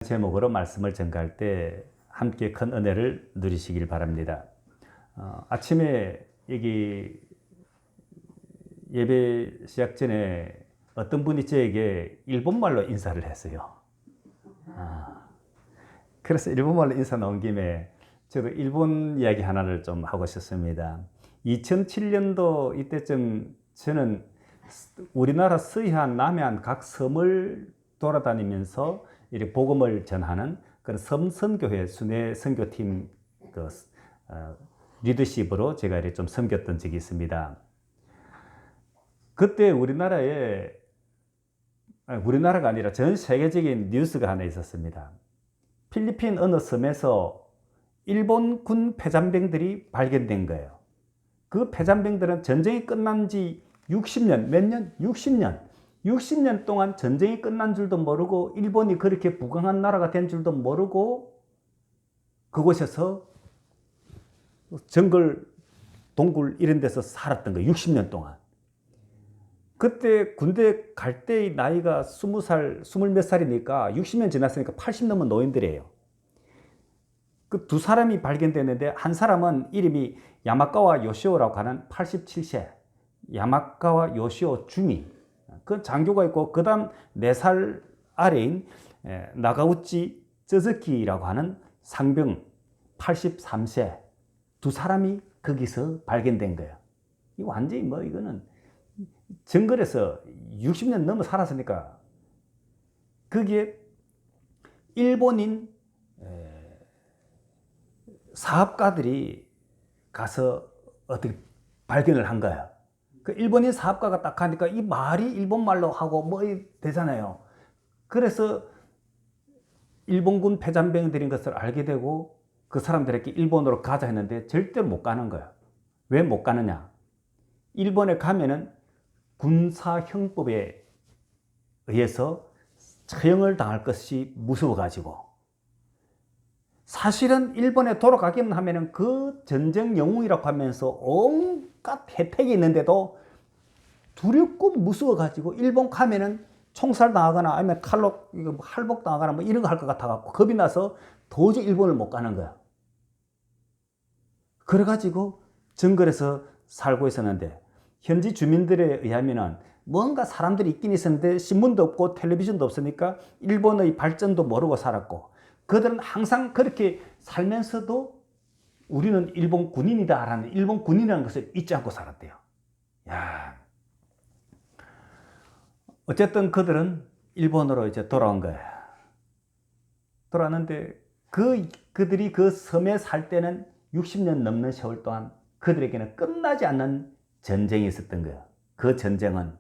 제목으로 말씀을 전가할 때 함께 큰 은혜를 누리시길 바랍니다. 아침에 여기 예배 시작 전에 어떤 분이 저에게 일본말로 인사를 했어요. 그래서 일본말로 인사 나온 김에 저도 일본 이야기 하나를 좀 하고 싶습니다. 2007년도 이때쯤 저는 우리나라 서해안, 남해안 각 섬을 돌아다니면서 이렇게 복음을 전하는 그런 섬선교회 순회 선교팀 리더십으로 제가 이렇게 좀 섬겼던 적이 있습니다. 그때 우리나라가 아니라 전 세계적인 뉴스가 하나 있었습니다. 필리핀 어느 섬에서 일본군 폐잔병들이 발견된 거예요. 그 폐잔병들은 전쟁이 끝난 지 60년, 60년 동안 전쟁이 끝난 줄도 모르고 일본이 그렇게 부강한 나라가 된 줄도 모르고 그곳에서 정글, 동굴 이런 데서 살았던 거예요. 60년 동안. 그때 군대 갈 때의 나이가 20살, 20몇 살이니까 60년 지났으니까 80 넘은 노인들이에요. 그 두 사람이 발견됐는데 한 사람은 이름이 야마카와 요시오라고 하는 87세 야마카와 요시오 중이 그 장교가 있고 그 다음 4살 아래인 나가우치 쯔즈키라고 하는 상병 83세 두 사람이 거기서 발견된 거예요. 이 완전히 이거는 정글에서 60년 넘어 살았으니까 거기에 일본인 사업가들이 가서 어떻게 발견을 한 거야. 그 일본인 사업가가 딱 하니까 이 말이 일본말로 하고 되잖아요. 그래서 일본군 폐잔병들인 것을 알게 되고 그 사람들에게 일본으로 가자 했는데 절대로 못 가는 거야. 왜 못 가느냐? 일본에 가면은 군사형법에 의해서 처형을 당할 것이 무서워가지고 사실은 일본에 돌아가기만 하면은 그 전쟁 영웅이라고 하면서 온갖 혜택이 있는데도 두렵고 무서워가지고 일본 가면은 총살 당하거나 아니면 칼로 할복 당하거나 이런 거 할 것 같아갖고 겁이 나서 도저히 일본을 못 가는 거야. 그래가지고 정글에서 살고 있었는데 현지 주민들에 의하면은 뭔가 사람들이 있긴 있었는데 신문도 없고 텔레비전도 없으니까 일본의 발전도 모르고 살았고 그들은 항상 그렇게 살면서도 우리는 일본 군인이다라는 일본 군인이라는 것을 잊지 않고 살았대요. 야, 어쨌든 그들은 일본으로 이제 돌아온 거예요. 돌아왔는데 그들이 그 섬에 살 때는 60년 넘는 세월 동안 그들에게는 끝나지 않는 전쟁이 있었던 거예요. 그 전쟁은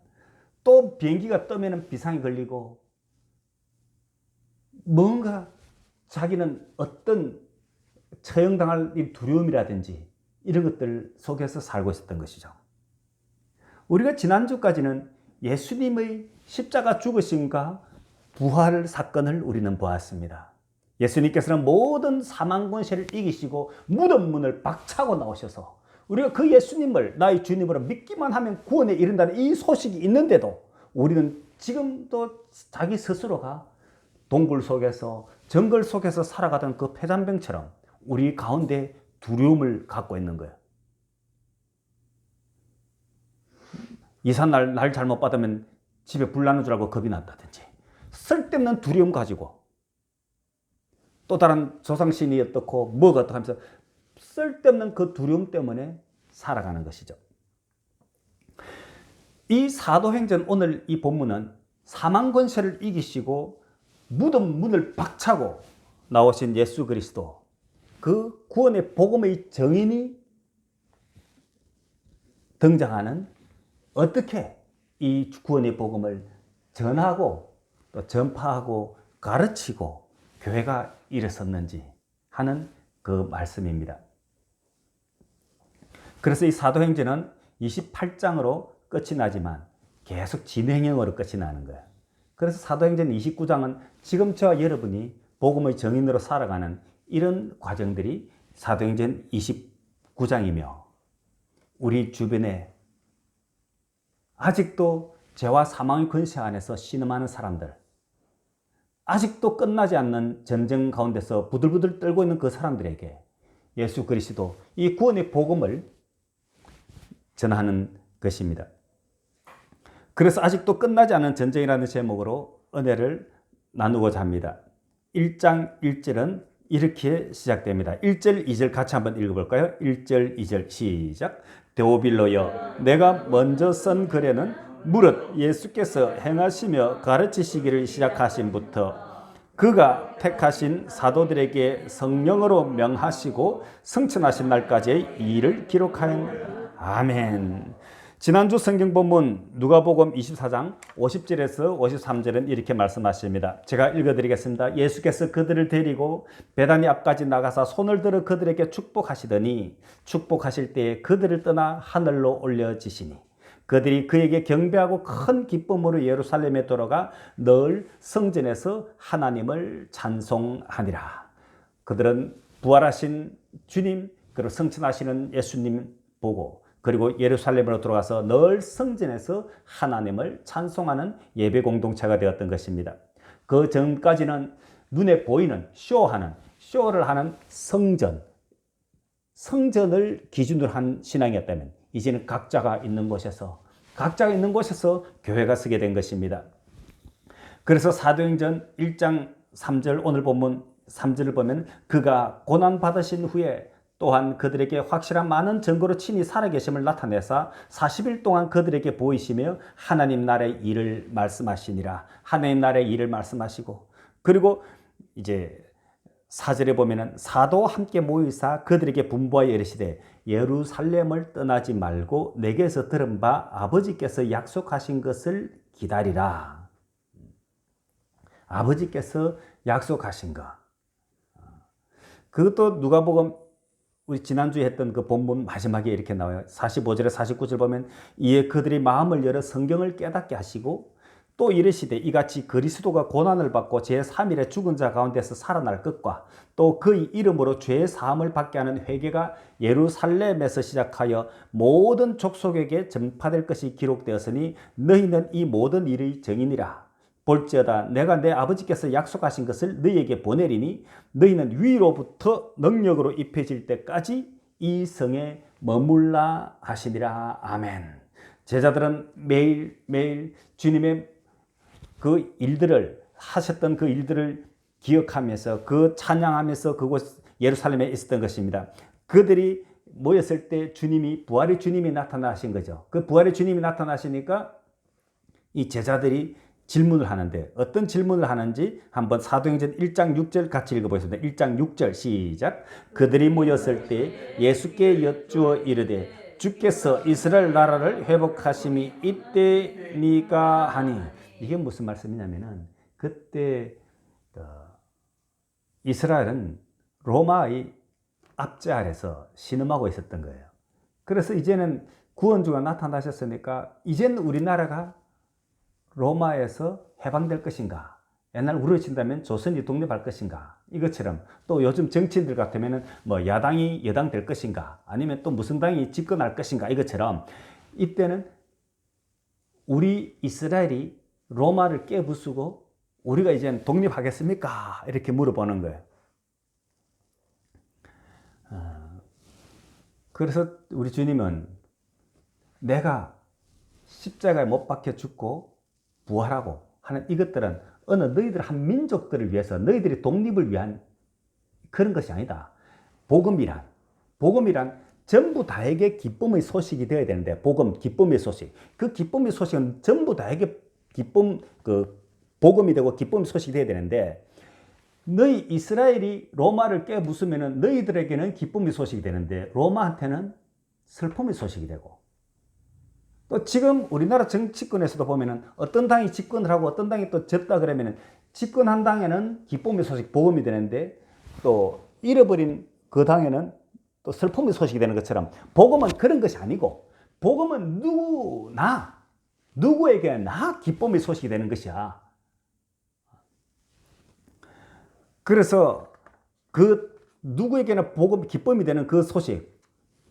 또 비행기가 뜨면 비상이 걸리고 뭔가 자기는 어떤 처형당할 두려움이라든지 이런 것들 속에서 살고 있었던 것이죠. 우리가 지난주까지는 예수님의 십자가 죽으심과 부활 사건을 우리는 보았습니다. 예수님께서는 모든 사망 권세를 이기시고 무덤 문을 박차고 나오셔서 우리가 그 예수님을 나의 주님으로 믿기만 하면 구원에 이른다는 이 소식이 있는데도 우리는 지금도 자기 스스로가 동굴 속에서 정글 속에서 살아가던 그 폐잔병처럼 우리 가운데 두려움을 갖고 있는 거예요. 이삿날 날 잘못 받으면 집에 불 나는 줄 알고 겁이 난다든지 쓸데없는 두려움 가지고 또 다른 조상신이 어떻고 뭐가 어떻고 하면서 쓸데없는 그 두려움 때문에 살아가는 것이죠. 이 사도행전 오늘 이 본문은 사망 권세를 이기시고 무덤 문을 박차고 나오신 예수 그리스도 그 구원의 복음의 정인이 등장하는 어떻게 이 구원의 복음을 전하고 또 전파하고 가르치고 교회가 일어섰는지 하는 그 말씀입니다. 그래서 이 사도행전은 28장으로 끝이 나지만 계속 진행형으로 끝이 나는 거예요. 그래서 사도행전 29장은 지금 저와 여러분이 복음의 정인으로 살아가는 이런 과정들이 사도행전 29장이며 우리 주변에 아직도 죄와 사망의 권세 안에서 신음하는 사람들, 아직도 끝나지 않는 전쟁 가운데서 부들부들 떨고 있는 그 사람들에게 예수 그리스도 이 구원의 복음을 전하는 것입니다. 그래서 아직도 끝나지 않은 전쟁이라는 제목으로 은혜를 나누고자 합니다. 1장 1절은 이렇게 시작됩니다. 1절, 2절 같이 한번 읽어볼까요? 1절, 2절 시작. 데오빌로여, 내가 먼저 쓴 글에는 무릇 예수께서 행하시며 가르치시기를 시작하신부터 그가 택하신 사도들에게 성령으로 명하시고 성천하신 날까지의 일을 기록하였다. 아멘. 지난주 성경 본문 누가복음 24장 50절에서 53절은 이렇게 말씀하십니다. 제가 읽어드리겠습니다. 예수께서 그들을 데리고 베다니 앞까지 나가사 손을 들어 그들에게 축복하시더니 축복하실 때에 그들을 떠나 하늘로 올려지시니 그들이 그에게 경배하고 큰 기쁨으로 예루살렘에 돌아가 늘 성전에서 하나님을 찬송하니라. 그들은 부활하신 주님 그리고 성천하시는 예수님 보고 그리고 예루살렘으로 돌아가서 늘 성전에서 하나님을 찬송하는 예배 공동체가 되었던 것입니다. 그 전까지는 눈에 보이는 쇼를 하는 성전을 기준으로 한 신앙이었다면 이제는 각자가 있는 곳에서 교회가 서게 된 것입니다. 그래서 사도행전 1장 3절 오늘 본문 3절을 보면 그가 고난 받으신 후에 또한 그들에게 확실한 많은 증거로 친히 살아계심을 나타내사 40일 동안 그들에게 보이시며 하나님 나라의 일을 말씀하시니라. 하나님 나라의 일을 말씀하시고 그리고 이제 4절에 보면은 사도와 함께 모이사 그들에게 분부하여 이르시되 예루살렘을 떠나지 말고 내게서 들은 바 아버지께서 약속하신 것을 기다리라. 아버지께서 약속하신 것. 그것도 누가복음 우리 지난주에 했던 그 본문 마지막에 이렇게 나와요. 45절에 49절 보면 이에 그들이 마음을 열어 성경을 깨닫게 하시고 또 이르시되 이같이 그리스도가 고난을 받고 제3일에 죽은 자 가운데서 살아날 것과 또 그의 이름으로 죄 사함을 받게 하는 회개가 예루살렘에서 시작하여 모든 족속에게 전파될 것이 기록되었으니 너희는 이 모든 일의 증인이라. 볼지어다 내가 내 아버지께서 약속하신 것을 너희에게 보내리니 너희는 위로부터 능력으로 입혀질 때까지 이 성에 머물라 하시니라. 아멘. 제자들은 매일매일 주님의 그 일들을 하셨던 그 일들을 기억하면서 그 찬양하면서 그곳 예루살렘에 있었던 것입니다. 그들이 모였을 때 부활의 주님이 나타나신 거죠. 그 부활의 주님이 나타나시니까 이 제자들이 질문을 하는데 어떤 질문을 하는지 한번 사도행전 1장 6절 같이 읽어보겠습니다. 1장 6절 시작. 그들이 모였을 때 예수께 여쭈어 이르되 주께서 이스라엘 나라를 회복하심이 이때니까 하니. 이게 무슨 말씀이냐면은 그때 이스라엘은 로마의 압제 아래서 신음하고 있었던 거예요. 그래서 이제는 구원주가 나타나셨으니까 이제는 우리나라가 로마에서 해방될 것인가? 옛날 우리로 친다면 조선이 독립할 것인가? 이것처럼 또 요즘 정치인들 같으면 뭐 야당이 여당 될 것인가? 아니면 또 무슨 당이 집권할 것인가? 이것처럼 이때는 우리 이스라엘이 로마를 깨부수고 우리가 이제 독립하겠습니까? 이렇게 물어보는 거예요. 그래서 우리 주님은 내가 십자가에 못 박혀 죽고 부활하고 하는 이것들은 어느 너희들 한 민족들을 위해서 너희들의 독립을 위한 그런 것이 아니다. 복음이란 전부 다에게 기쁨의 소식이 되어야 되는데 기쁨의 소식. 그 기쁨의 소식은 전부 다에게 복음이 되고 기쁨의 소식이 되어야 되는데 너희 이스라엘이 로마를 깨부수면은 너희들에게는 기쁨의 소식이 되는데 로마한테는 슬픔의 소식이 되고 또 지금 우리나라 정치권에서도 보면은 어떤 당이 집권을 하고 어떤 당이 또 졌다 그러면은 집권한 당에는 기쁨의 소식, 복음이 되는데 또 잃어버린 그 당에는 또 슬픔의 소식이 되는 것처럼 복음은 그런 것이 아니고 복음은 누구에게나 기쁨의 소식이 되는 것이야. 그래서 그 누구에게나 기쁨이 되는 그 소식,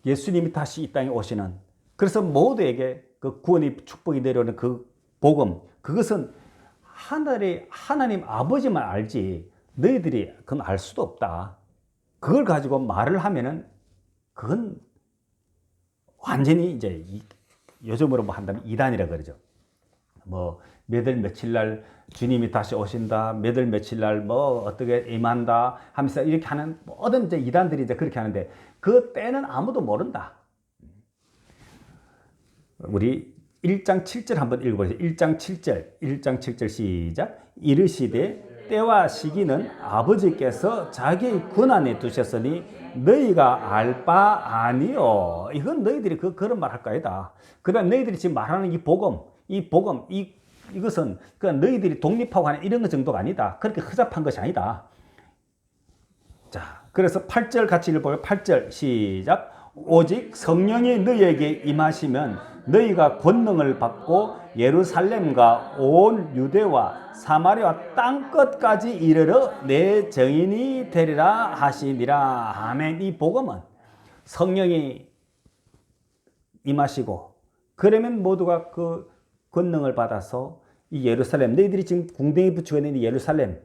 예수님이 다시 이 땅에 오시는 그래서 모두에게 그 구원의 축복이 내려오는 그 복음, 그것은 하늘의 하나님 아버지만 알지 너희들이 그건 알 수도 없다. 그걸 가지고 말을 하면은 그건 완전히 이제 요즘으로 뭐 한다면 이단이라 그러죠. 뭐 몇 월 며칠 날 주님이 다시 오신다, 몇 월 며칠 날 뭐 어떻게 임한다 하면서 이렇게 하는 모든 이제 이단들이 이제 그렇게 하는데 그 때는 아무도 모른다. 우리 1장 7절 한번 읽어보세요. 1장 7절 시작. 이르시되 때와 시기는 아버지께서 자기의 권한에 두셨으니 너희가 알 바 아니요. 이건 너희들이 그런 말 할 거이다. 그 다음 너희들이 지금 말하는 이 복음, 이것은 그냥 너희들이 독립하고 하는 이런 것 정도가 아니다. 그렇게 허접한 것이 아니다. 자, 그래서 8절 같이 읽어볼까요? 8절 시작. 오직 성령이 너희에게 임하시면 너희가 권능을 받고 예루살렘과 온 유대와 사마리아 땅끝까지 이르러 내 증인이 되리라 하시니라. 아멘. 이 복음은 성령이 임하시고 그러면 모두가 그 권능을 받아서 이 예루살렘, 너희들이 지금 궁뎅이 붙이고 있는 이 예루살렘,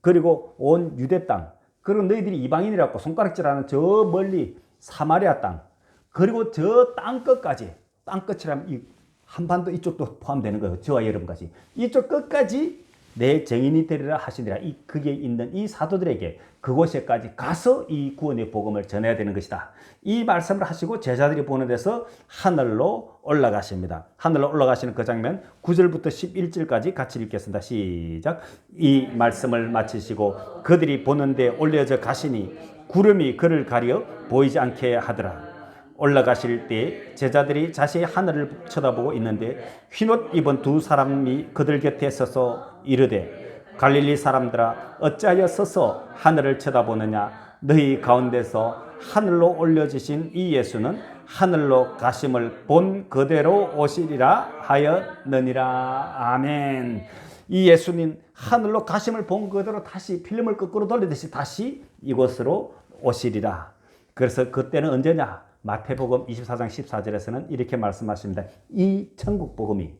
그리고 온 유대 땅, 그리고 너희들이 이방인이라고 손가락질하는 저 멀리 사마리아 땅, 그리고 저 땅끝까지, 땅끝이라면 이 한반도 이쪽도 포함되는 거예요. 저와 여러분까지. 이쪽 끝까지 내 증인이 되리라 하시니라. 그게 있는 이 사도들에게 그곳에까지 가서 이 구원의 복음을 전해야 되는 것이다. 이 말씀을 하시고 제자들이 보는 데서 하늘로 올라가십니다. 하늘로 올라가시는 그 장면 9절부터 11절까지 같이 읽겠습니다. 시작. 이 말씀을 마치시고 그들이 보는데 올려져 가시니 구름이 그를 가려 보이지 않게 하더라. 올라가실 때 제자들이 자세히 하늘을 쳐다보고 있는데 흰옷 입은 두 사람이 그들 곁에 서서 이르되 갈릴리 사람들아 어찌하여 서서 하늘을 쳐다보느냐. 너희 가운데서 하늘로 올려지신 이 예수는 하늘로 가심을 본 그대로 오시리라 하였느니라. 아멘. 이 예수님 하늘로 가심을 본 그대로 다시 필름을 거꾸로 돌리듯이 다시 이곳으로 오시리라. 그래서 그때는 언제냐? 마태복음 24장 14절에서는 이렇게 말씀하십니다. 이 천국 복음이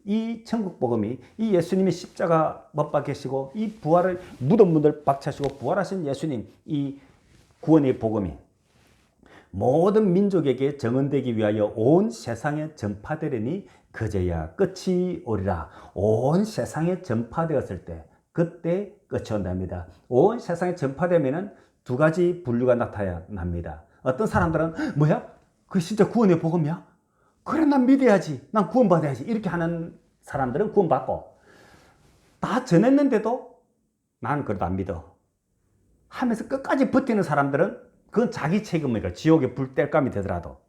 이 예수님이 십자가 못 박히시고 이 부활을 무덤문을 박차시고 부활하신 예수님, 이 구원의 복음이 모든 민족에게 증언되기 위하여 온 세상에 전파되리니 그제야 끝이 오리라. 온 세상에 전파되었을 때 그때 끝이 온답니다. 온 세상에 전파되면은 두 가지 분류가 나타납니다. 어떤 사람들은 뭐야? 그게 진짜 구원의 복음이야? 그래 난 믿어야지. 난 구원받아야지. 이렇게 하는 사람들은 구원받고 다 전했는데도 난 그래도 안 믿어 하면서 끝까지 버티는 사람들은 그건 자기 책임이고 지옥의 불땔감이 되더라도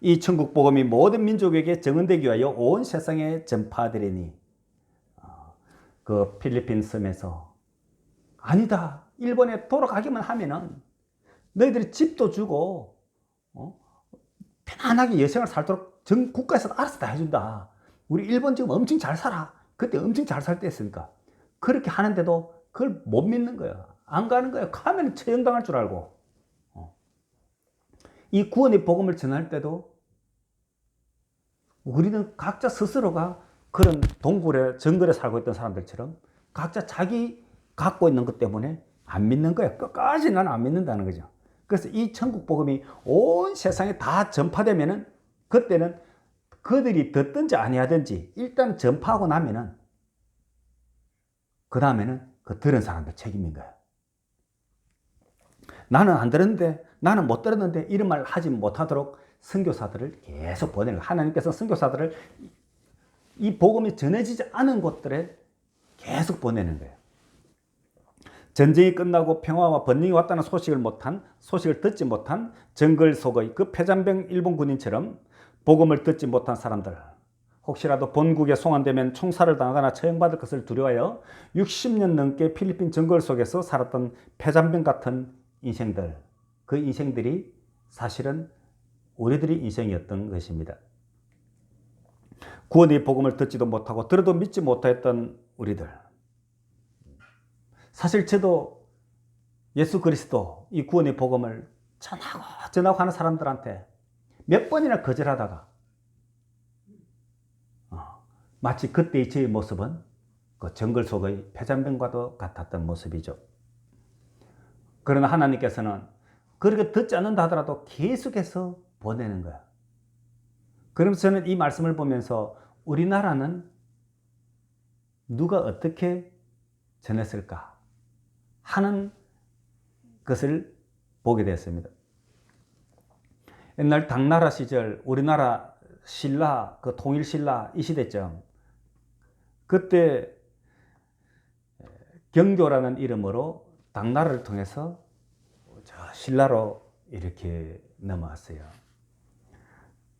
이 천국 복음이 모든 민족에게 증언되기 위하여 온 세상에 전파되리니 그 필리핀 섬에서 아니다. 일본에 돌아가기만 하면은 너희들이 집도 주고 편안하게 여생을 살도록 전 국가에서 알아서 다 해준다. 우리 일본 지금 엄청 잘 살아. 그때 엄청 잘 살 때 했으니까. 그렇게 하는데도 그걸 못 믿는 거예요. 안 가는 거예요. 가면 처형당할 줄 알고. 이 구원의 복음을 전할 때도 우리는 각자 스스로가 그런 동굴에 정글에 살고 있던 사람들처럼 각자 자기 갖고 있는 것 때문에 안 믿는 거예요. 끝까지 나는 안 믿는다는 거죠. 그래서 이 천국 복음이 온 세상에 다 전파되면은 그때는 그들이 듣든지 아니하든지 일단 전파하고 나면은 그 다음에는 그 들은 사람들 책임인 거예요. 나는 안 들었는데, 나는 못 들었는데 이런 말 하지 못하도록 선교사들을 계속 보내는 거예요. 하나님께서 선교사들을 이 복음이 전해지지 않은 곳들에 계속 보내는 거예요. 전쟁이 끝나고 평화와 번영이 왔다는 소식을 듣지 못한 정글 속의 그 패잔병 일본 군인처럼 복음을 듣지 못한 사람들, 혹시라도 본국에 송환되면 총살을 당하거나 처형받을 것을 두려워하여 60년 넘게 필리핀 정글 속에서 살았던 패잔병 같은 인생들, 그 인생들이 사실은 우리들의 인생이었던 것입니다. 구원의 복음을 듣지도 못하고 들어도 믿지 못했던 우리들. 사실 저도 예수 그리스도 이 구원의 복음을 전하고 하는 사람들한테 몇 번이나 거절하다가 마치 그때의 저의 모습은 그 정글 속의 폐잔병과도 같았던 모습이죠. 그러나 하나님께서는 그렇게 듣지 않는다 하더라도 계속해서 보내는 거야. 그러면서 저는 이 말씀을 보면서 우리나라는 누가 어떻게 전했을까 하는 것을 보게 되었습니다. 옛날 당나라 시절 우리나라 신라, 그 통일신라 이 시대쯤, 그때 경교라는 이름으로 당나라를 통해서 신라로 이렇게 넘어왔어요.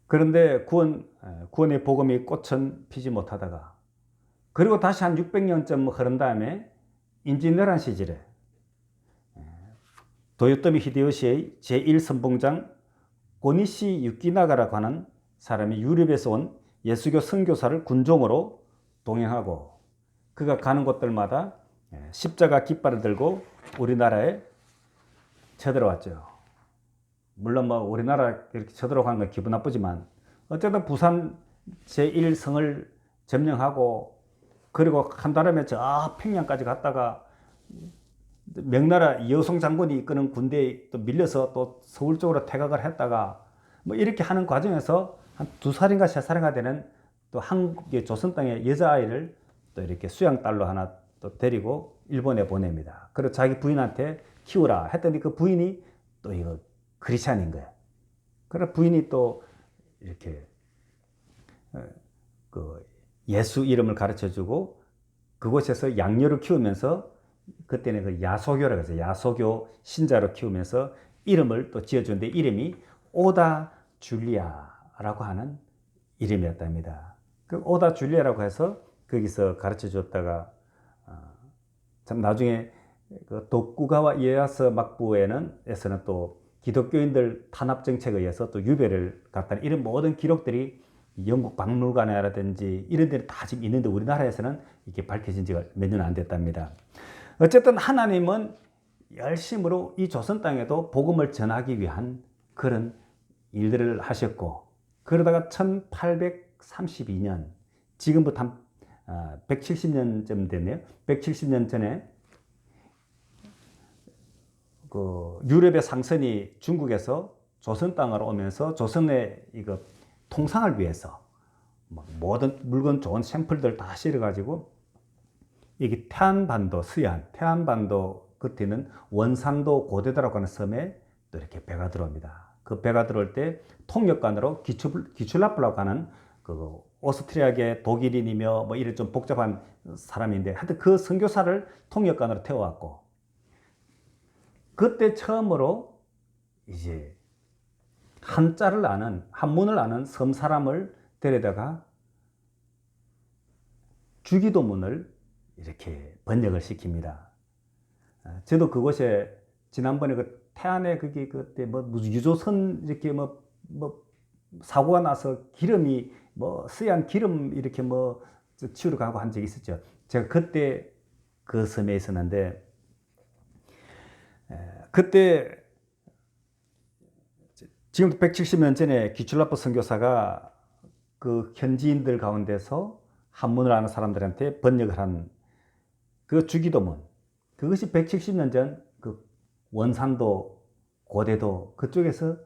그런데 구원의 복음이 꽃은 피지 못하다가, 그리고 다시 한 600년쯤 흐른 다음에 임진왜란 시절에 도요토미 히데요시의 제1선봉장 고니시 유키나가라고 하는 사람이 유럽에서 온 예수교 선교사를 군종으로 동행하고, 그가 가는 곳들마다 십자가 깃발을 들고 우리나라에 쳐들어왔죠. 물론 뭐 우리나라 이렇게 쳐들어간 건 기분 나쁘지만, 어쨌든 부산 제1성을 점령하고, 그리고 한다름에 저 평양까지 갔다가 명나라 이여송 장군이 이끄는 군대에 또 밀려서 또 서울 쪽으로 퇴각을 했다가, 뭐 이렇게 하는 과정에서 한 2살인가 3살인가 되는 또 한국의 조선 땅의 여자아이를 또 이렇게 수양딸로 하나 또 데리고 일본에 보냅니다. 그리고 자기 부인한테 키우라 했더니 그 부인이 또 이거 크리스찬인 거예요. 그래서 부인이 또 이렇게 그 예수 이름을 가르쳐 주고, 그곳에서 양녀를 키우면서, 그때는 그 야소교라고 해서 야소교 신자로 키우면서 이름을 또 지어주는데, 이름이 오다 줄리아라고 하는 이름이었답니다. 그 오다 줄리아라고 해서 거기서 가르쳐 줬다가, 참 나중에 그 도쿠가와 이에야스 막부에서는 또 기독교인들 탄압 정책에 의해서 또 유배를 갔다는 이런 모든 기록들이 영국 박물관이라든지 이런 데는 다 지금 있는데, 우리나라에서는 이게 밝혀진 지가 몇 년 안 됐답니다. 어쨌든 하나님은 열심으로 이 조선 땅에도 복음을 전하기 위한 그런 일들을 하셨고, 그러다가 1832년, 지금부터 한 170년쯤 됐네요. 170년 전에 그 유럽의 상선이 중국에서 조선 땅으로 오면서 조선의 이거 통상을 위해서 모든 물건 좋은 샘플들 다 실어가지고, 이게 태안반도, 서해안, 태안반도 끝에는 원산도 고대도라고 하는 섬에 또 이렇게 배가 들어옵니다. 그 배가 들어올 때 통역관으로 기출라프라고 하는 그 오스트리아계 독일인이며 뭐 이런 좀 복잡한 사람인데, 하여튼 그 선교사를 통역관으로 태워왔고, 그때 처음으로 이제 한자를 아는, 한문을 아는 섬 사람을 데려다가 주기도문을 이렇게 번역을 시킵니다. 저도 그곳에 지난번에 그 태안에 그게 그때 뭐 무슨 유조선 이렇게 뭐 사고가 나서 기름이 뭐 쓰얀 기름 이렇게 뭐 치우러 가고 한 적이 있었죠. 제가 그때 그 섬에 있었는데, 그때 지금부터 170년 전에 기출라프 선교사가 그 현지인들 가운데서 한문을 아는 사람들한테 번역을 한 그 주기도문, 그것이 170년 전 그 원산도 고대도 그쪽에서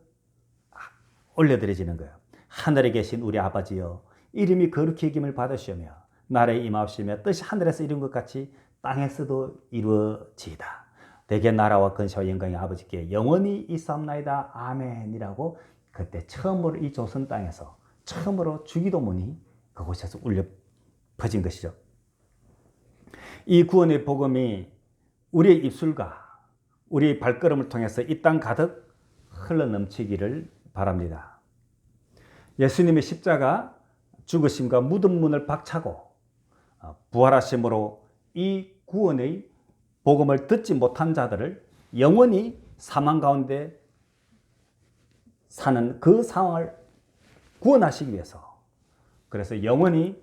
올려드려지는 거예요. 하늘에 계신 우리 아버지여, 이름이 거룩히 여김을 받으시오며 나라에 임하옵시며 뜻이 하늘에서 이룬 것 같이 땅에서도 이루어지이다. 대개 나라와 근세와 영광이 아버지께 영원히 있사옵나이다. 아멘이라고 그때 처음으로 이 조선 땅에서 처음으로 주기도문이 그곳에서 울려 퍼진 것이죠. 이 구원의 복음이 우리의 입술과 우리의 발걸음을 통해서 이 땅 가득 흘러넘치기를 바랍니다. 예수님의 십자가 죽으심과 묻은 문을 박차고 부활하심으로 이 구원의 복음을 듣지 못한 자들을 영원히 사망 가운데 사는 그 상황을 구원하시기 위해서, 그래서 영원히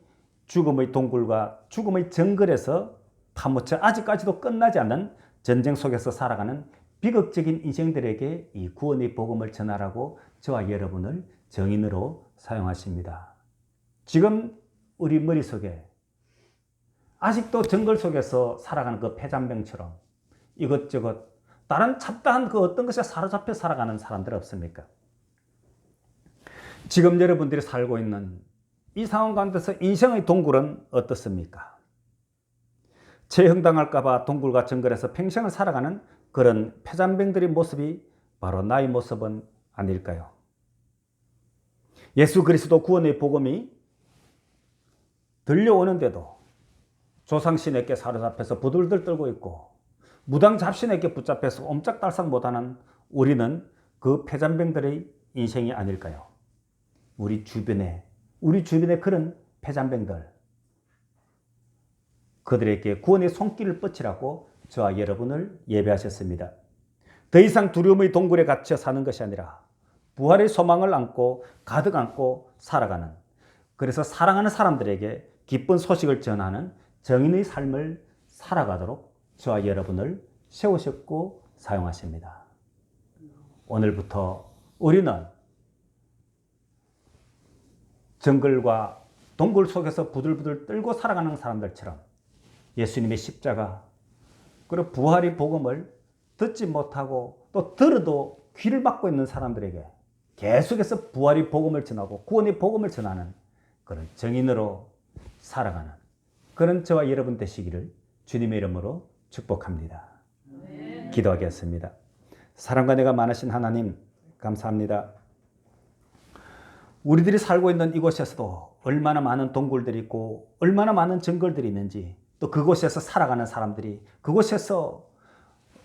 죽음의 동굴과 죽음의 정글에서 파묻혀 아직까지도 끝나지 않는 전쟁 속에서 살아가는 비극적인 인생들에게 이 구원의 복음을 전하라고 저와 여러분을 정인으로 사용하십니다. 지금 우리 머릿속에 아직도 정글 속에서 살아가는 그 폐잔병처럼 이것저것 다른 잡다한 그 어떤 것에 사로잡혀 살아가는 사람들 없습니까? 지금 여러분들이 살고 있는 이 상황 가운데서 인생의 동굴은 어떻습니까? 재형당할까봐 동굴과 정글에서 평생을 살아가는 그런 폐잔병들의 모습이 바로 나의 모습은 아닐까요? 예수 그리스도 구원의 복음이 들려오는데도 조상신에게 사로잡혀서 부들들 떨고 있고 무당 잡신에게 붙잡혀서 옴짝달싹 못하는 우리는 그 폐잔병들의 인생이 아닐까요? 우리 주변에 그런 폐잔병들, 그들에게 구원의 손길을 뻗치라고 저와 여러분을 예배하셨습니다. 더 이상 두려움의 동굴에 갇혀 사는 것이 아니라 부활의 소망을 안고 가득 안고 살아가는, 그래서 사랑하는 사람들에게 기쁜 소식을 전하는 정인의 삶을 살아가도록 저와 여러분을 세우셨고 사용하십니다. 오늘부터 우리는 정글과 동굴 속에서 부들부들 떨고 살아가는 사람들처럼 예수님의 십자가 그리고 부활의 복음을 듣지 못하고 또 들어도 귀를 막고 있는 사람들에게 계속해서 부활의 복음을 전하고 구원의 복음을 전하는 그런 정인으로 살아가는 그런 저와 여러분 되시기를 주님의 이름으로 축복합니다. 기도하겠습니다. 사랑과 내가 많으신 하나님 감사합니다. 우리들이 살고 있는 이곳에서도 얼마나 많은 동굴들이 있고 얼마나 많은 정글들이 있는지, 또 그곳에서 살아가는 사람들이 그곳에서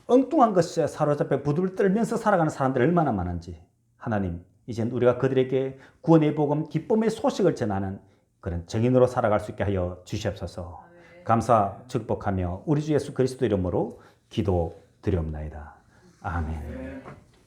엉뚱한 것에 사로잡혀 부들을 떨면서 살아가는 사람들이 얼마나 많은지, 하나님 이젠 우리가 그들에게 구원의 복음 기쁨의 소식을 전하는 그런 정인으로 살아갈 수 있게 하여 주시옵소서. 감사 축복하며 우리 주 예수 그리스도 이름으로 기도드리옵나이다. 아멘.